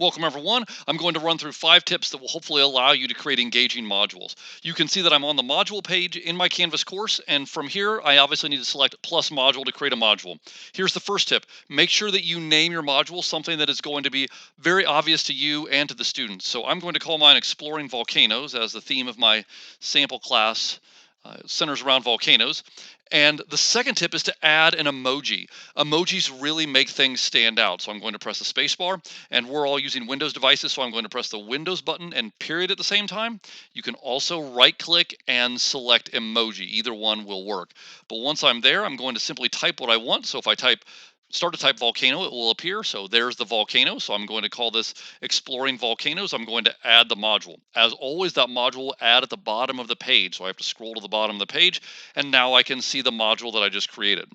Welcome everyone. I'm going to run through 5 tips that will hopefully allow you to create engaging modules. You can see that I'm on the module page in my Canvas course, and from here I obviously need to select plus module to create a module. Here's the first tip. Make sure that you name your module something that is going to be very obvious to you and to the students. So I'm going to call mine Exploring Volcanoes, as the theme of my sample class centers around volcanoes. And the second tip is to add an emoji. Emojis really make things stand out. So I'm going to press the space bar, and we're all using Windows devices, so I'm going to press the Windows button and period at the same time. You can also right click and select emoji. Either one will work. But once I'm there, I'm going to simply type what I want. So if I start to type volcano, it will appear. So there's the volcano. So I'm going to call this Exploring Volcanoes. I'm going to add the module. As always, that module will add at the bottom of the page. So I have to scroll to the bottom of the page, and now I can see the module that I just created.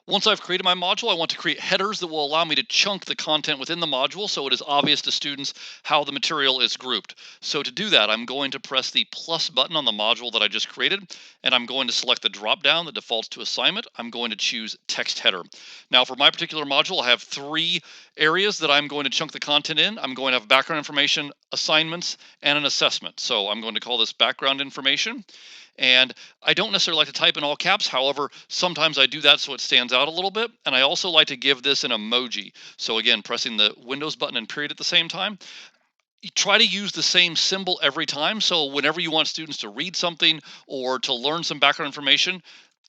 Once I've created my module, I want to create headers that will allow me to chunk the content within the module so it is obvious to students how the material is grouped. So to do that, I'm going to press the plus button on the module that I just created, and I'm going to select the drop down that defaults to assignment. I'm going to choose text header. Now for my particular module, I have 3 areas that I'm going to chunk the content in. I'm going to have background information, assignments, and an assessment. So I'm going to call this background information. And I don't necessarily like to type in all caps. However, sometimes I do that so it stands out a little bit. And I also like to give this an emoji. So again, pressing the Windows button and period at the same time. You try to use the same symbol every time. So whenever you want students to read something or to learn some background information,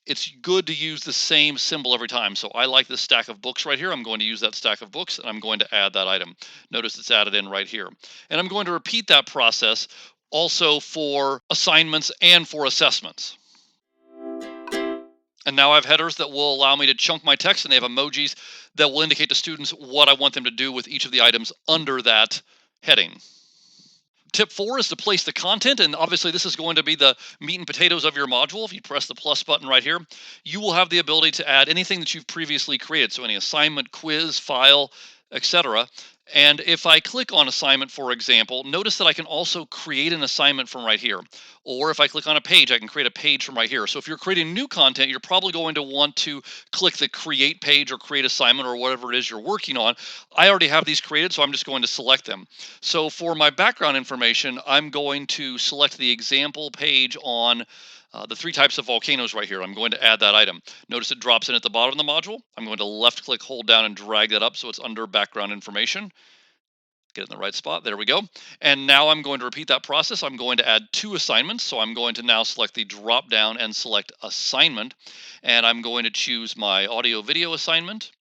it's good to use the same symbol every time. So I like this stack of books right here. I'm going to use that stack of books, and I'm going to add that item. Notice it's added in right here. And I'm going to repeat that process also for assignments and for assessments. And now I have headers that will allow me to chunk my text, and they have emojis that will indicate to students what I want them to do with each of the items under that heading. Tip 4 is to place the content, and obviously this is going to be the meat and potatoes of your module. If you press the plus button right here, you will have the ability to add anything that you've previously created, so any assignment, quiz, file, etc. And if I click on assignment, for example, notice that I can also create an assignment from right here. Or if I click on a page, I can create a page from right here. So if you're creating new content, you're probably going to want to click the create page or create assignment or whatever it is you're working on. I already have these created, so I'm just going to select them. So for my background information, I'm going to select the example page on the 3 types of volcanoes right here. I'm going to add that item. Notice it drops in at the bottom of the module. I'm going to left click, hold down, and drag that up so it's under background information. Get it in the right spot. There we go. And now I'm going to repeat that process. I'm going to add 2 assignments. So I'm going to now select the drop down and select assignment. And I'm going to choose my audio video assignment.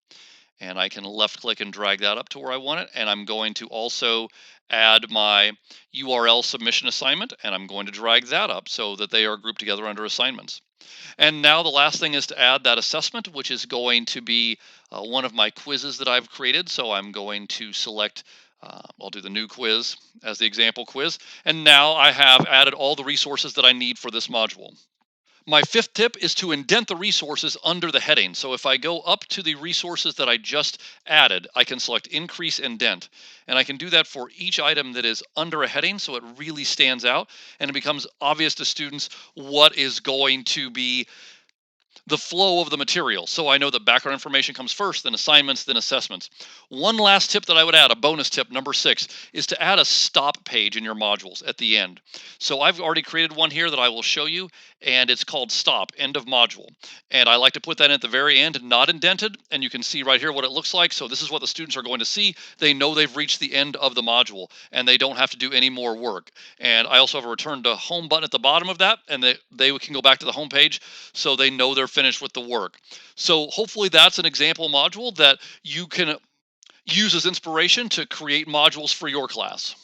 And I can left click and drag that up to where I want it. And I'm going to also add my URL submission assignment, and I'm going to drag that up so that they are grouped together under assignments. And now the last thing is to add that assessment, which is going to be one of my quizzes that I've created. So I'm going to select I'll do the new quiz as the example quiz. And now I have added all the resources that I need for this module. My 5th tip is to indent the resources under the heading. So if I go up to the resources that I just added, I can select increase indent. And I can do that for each item that is under a heading so it really stands out and it becomes obvious to students what is going to be the flow of the material. So I know that background information comes first, then assignments, then assessments. One last tip that I would add, a bonus tip, number 6, is to add a stop page in your modules at the end. So I've already created one here that I will show you, and it's called stop, end of module. And I like to put that at the very end, not indented, and you can see right here what it looks like. So this is what the students are going to see. They know they've reached the end of the module, and they don't have to do any more work. And I also have a return to home button at the bottom of that, and they can go back to the home page so they know they're finished with the work. So hopefully that's an example module that you can use as inspiration to create modules for your class.